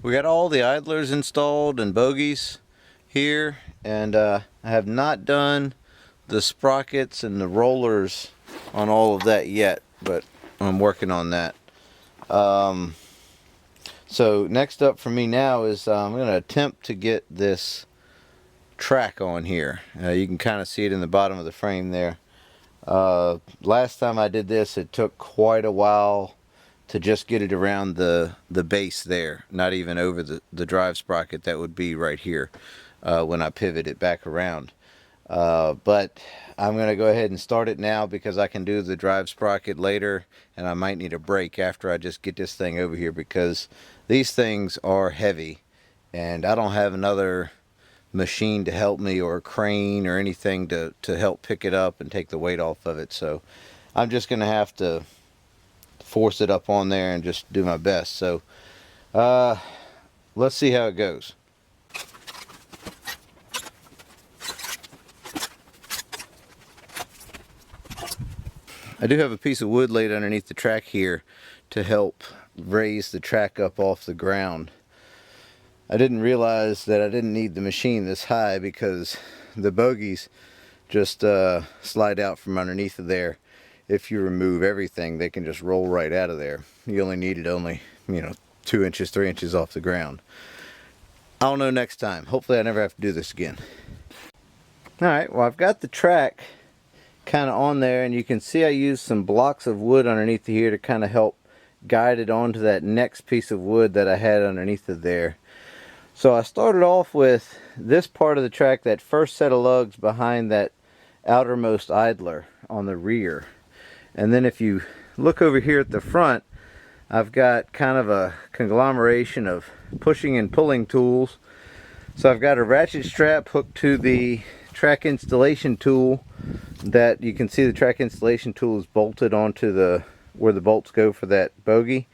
We got all the idlers installed and bogies here, and I have not done the sprockets and the rollers on all of that yet, but I'm working on that. So next up for me now is I'm going to attempt to get this track on here. You can kind of see it in the bottom of the frame there. Last time I did this, it took quite a while to just get it around the base there, not even over the drive sprocket that would be right here when I pivot it back around. But I'm going to go ahead and start it now because I can do the drive sprocket later, and I might need a break after I just get this thing over here because these things are heavy and I don't have another machine to help me, or a crane or anything to help pick it up and take the weight off of it. So I'm just going to have to force it up on there and just do my best. So let's see how it goes. I do have a piece of wood laid underneath the track here to help raise the track up off the ground. I didn't realize that I didn't need the machine this high because the bogies just slide out from underneath of there. If you remove everything, they can just roll right out of there. You only need it only, 2 inches, 3 inches off the ground. I'll know next time. Hopefully I never have to do this again. Alright, well, I've got the track kind of on there, and you can see I used some blocks of wood underneath here to kind of help guide it onto that next piece of wood that I had underneath of there. So I started off with this part of the track, that first set of lugs behind that outermost idler on the rear. And then if you look over here at the front, I've got kind of a conglomeration of pushing and pulling tools. So I've got a ratchet strap hooked to the track installation tool that you can see the track installation tool is bolted onto where the bolts go for that bogie.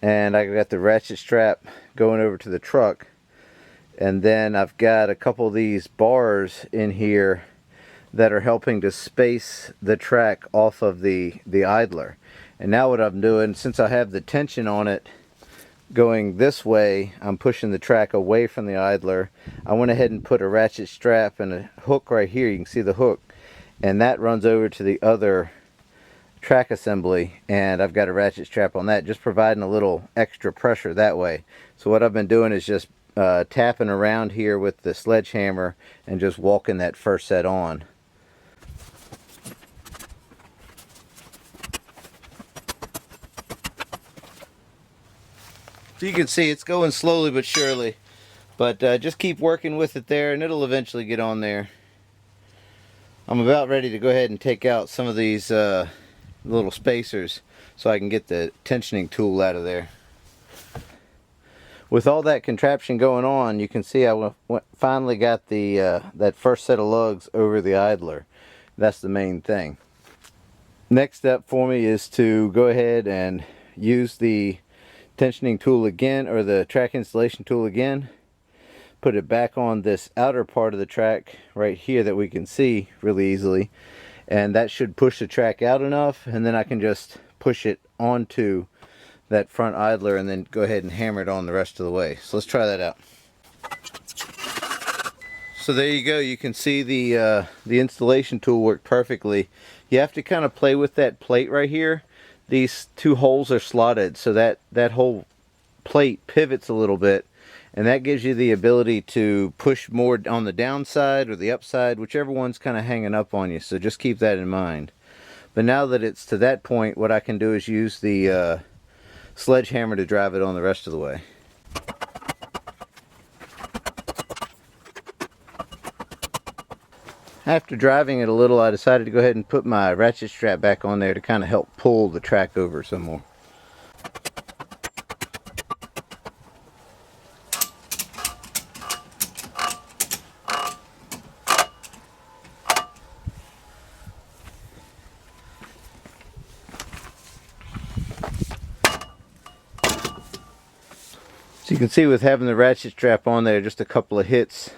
And I got the ratchet strap going over to the truck. And then I've got a couple of these bars in here that are helping to space the track off of the idler. And now what I'm doing, since I have the tension on it going this way, I'm pushing the track away from the idler. I went ahead and put a ratchet strap and a hook right here. You can see the hook, and that runs over to the other track assembly, and I've got a ratchet strap on that, just providing a little extra pressure that way. So what I've been doing is just tapping around here with the sledgehammer and just walking that first set on. So you can see it's going slowly but surely, but just keep working with it there and it'll eventually get on there. I'm about ready to go ahead and take out some of these little spacers so I can get the tensioning tool out of there. With all that contraption going on, you can see I finally got the that first set of lugs over the idler. That's the main thing. Next step for me is to go ahead and use the tensioning tool again, or the track installation tool again. Put it back on this outer part of the track right here that we can see really easily. And that should push the track out enough, and then I can just push it onto that front idler and then go ahead and hammer it on the rest of the way. So let's try that out. So there you go. You can see the installation tool worked perfectly. You have to kind of play with that plate right here. These two holes are slotted so that whole plate pivots a little bit, and that gives you the ability to push more on the downside or the upside, whichever one's kind of hanging up on you. So just keep that in mind. But now that it's to that point, what I can do is use the sledgehammer to drive it on the rest of the way. After driving it a little, I decided to go ahead and put my ratchet strap back on there to kind of help pull the track over some more. So you can see with having the ratchet strap on there, just a couple of hits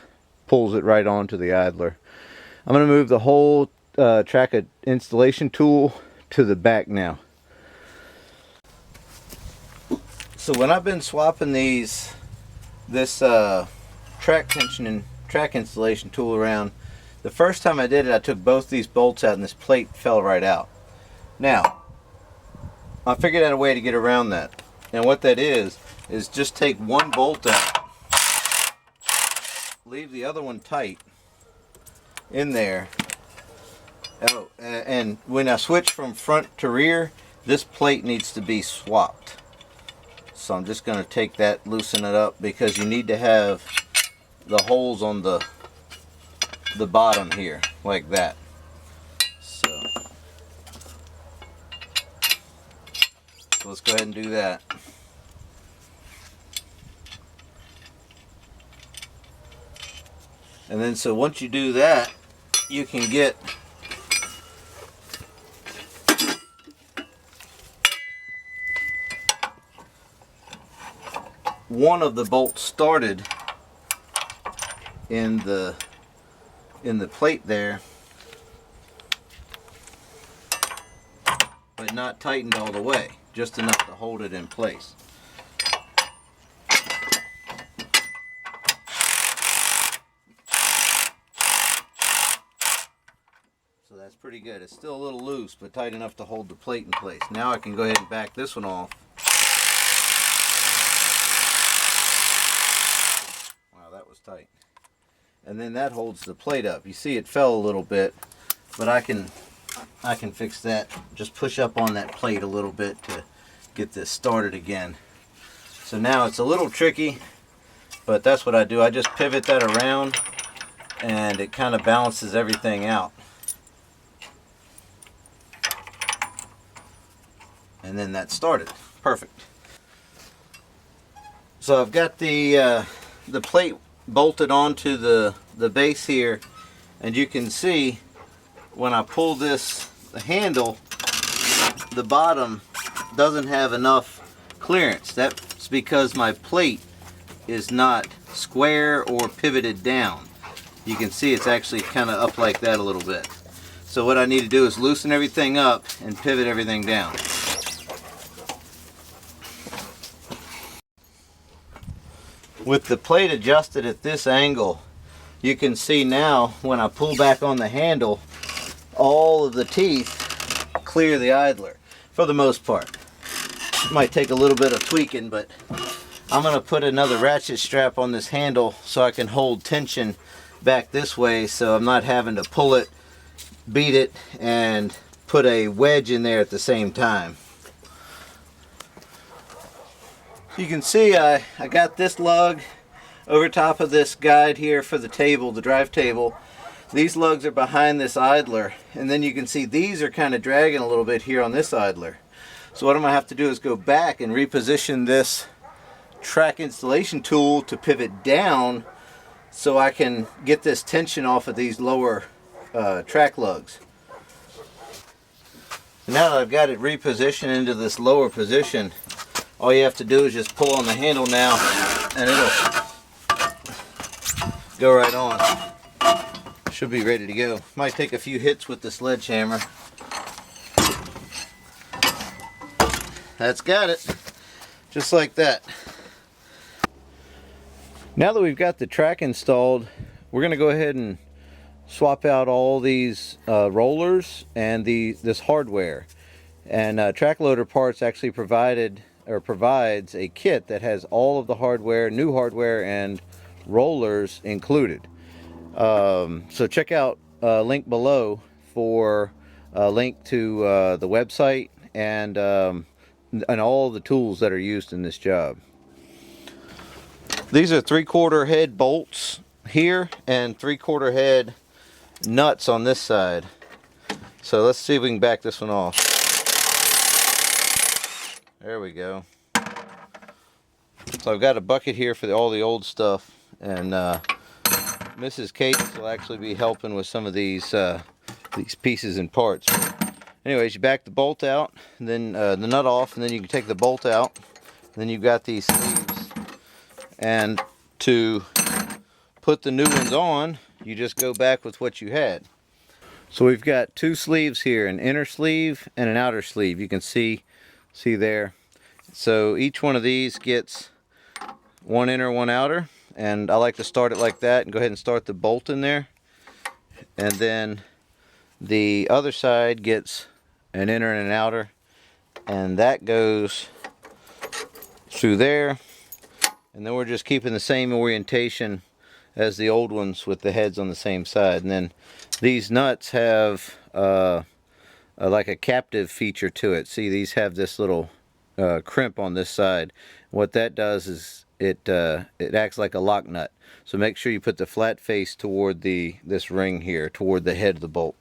pulls it right onto the idler. I'm going to move the whole track installation tool to the back now. So when I've been swapping these this track tension and track installation tool around. The first time I did it, I took both these bolts out and this plate fell right out. Now, I figured out a way to get around that. And what that is just take one bolt out, leave the other one tight in there. Oh, and when I switch from front to rear, this plate needs to be swapped. So I'm just going to take that, loosen it up, because you need to have the holes on the bottom here, like that. So let's go ahead and do that. And then so once you do that, you can get one of the bolts started in the plate there, but not tightened all the way, just enough to hold it in place. So that's pretty good. It's still a little loose, but tight enough to hold the plate in place. Now I can go ahead and back this one off. That was tight. And then that holds the plate up. You see it fell a little bit, but I can fix that. Just push up on that plate a little bit to get this started again. So now it's a little tricky, but that's what I do. I just pivot that around and it kind of balances everything out. And then that started. Perfect. So I've got the plate bolted onto the base here, and you can see when I pull the handle, the bottom doesn't have enough clearance. That's because my plate is not square or pivoted down. You can see it's actually kind of up like that a little bit. So what I need to do is loosen everything up and pivot everything down. With the plate adjusted at this angle, you can see now when I pull back on the handle, all of the teeth clear the idler for the most part. It might take a little bit of tweaking, but I'm going to put another ratchet strap on this handle so I can hold tension back this way, so I'm not having to pull it, beat it, and put a wedge in there at the same time. You can see I got this lug over top of this guide here for the table, the drive table. These lugs are behind this idler, and then you can see these are kind of dragging a little bit here on this idler. So what I'm going to have to do is go back and reposition this track installation tool to pivot down so I can get this tension off of these lower track lugs. Now that I've got it repositioned into this lower position, all you have to do is just pull on the handle now and it'll go right on. Should be ready to go. Might take a few hits with the sledgehammer. That's got it. Just like that. Now that we've got the track installed, we're going to go ahead and swap out all these rollers and this hardware. And Track Loader Parts actually provides a kit that has all of the hardware, new hardware and rollers included. So check out link below for a link to the website and all the tools that are used in this job. These are 3/4 head bolts here and 3/4 head nuts on this side. So let's see if we can back this one off. There we go. So I've got a bucket here for all the old stuff, and Mrs. Kate will actually be helping with some of these pieces and parts. Anyways, you back the bolt out, and then the nut off, and then you can take the bolt out. And then you've got these sleeves, and to put the new ones on, you just go back with what you had. So we've got two sleeves here, an inner sleeve and an outer sleeve. You can see there. So each one of these gets one inner, one outer, and I like to start it like that and go ahead and start the bolt in there, and then the other side gets an inner and an outer, and that goes through there, and then we're just keeping the same orientation as the old ones with the heads on the same side. And then these nuts have like a captive feature to it. See, these have this little crimp on this side. What that does is it acts like a lock nut. So make sure you put the flat face toward this ring here, toward the head of the bolt.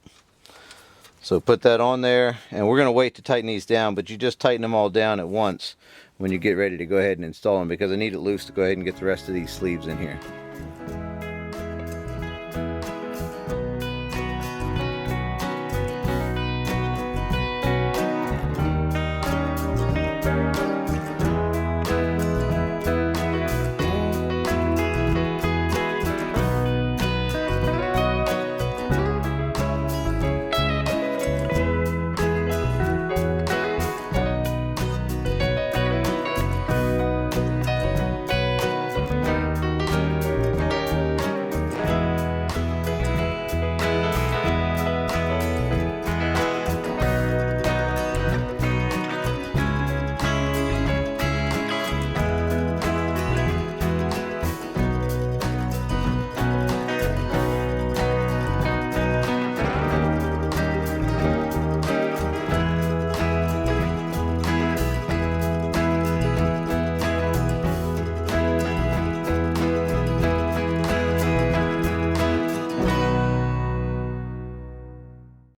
So put that on there, and we're going to wait to tighten these down, but you just tighten them all down at once when you get ready to go ahead and install them, because I need it loose to go ahead and get the rest of these sleeves in here.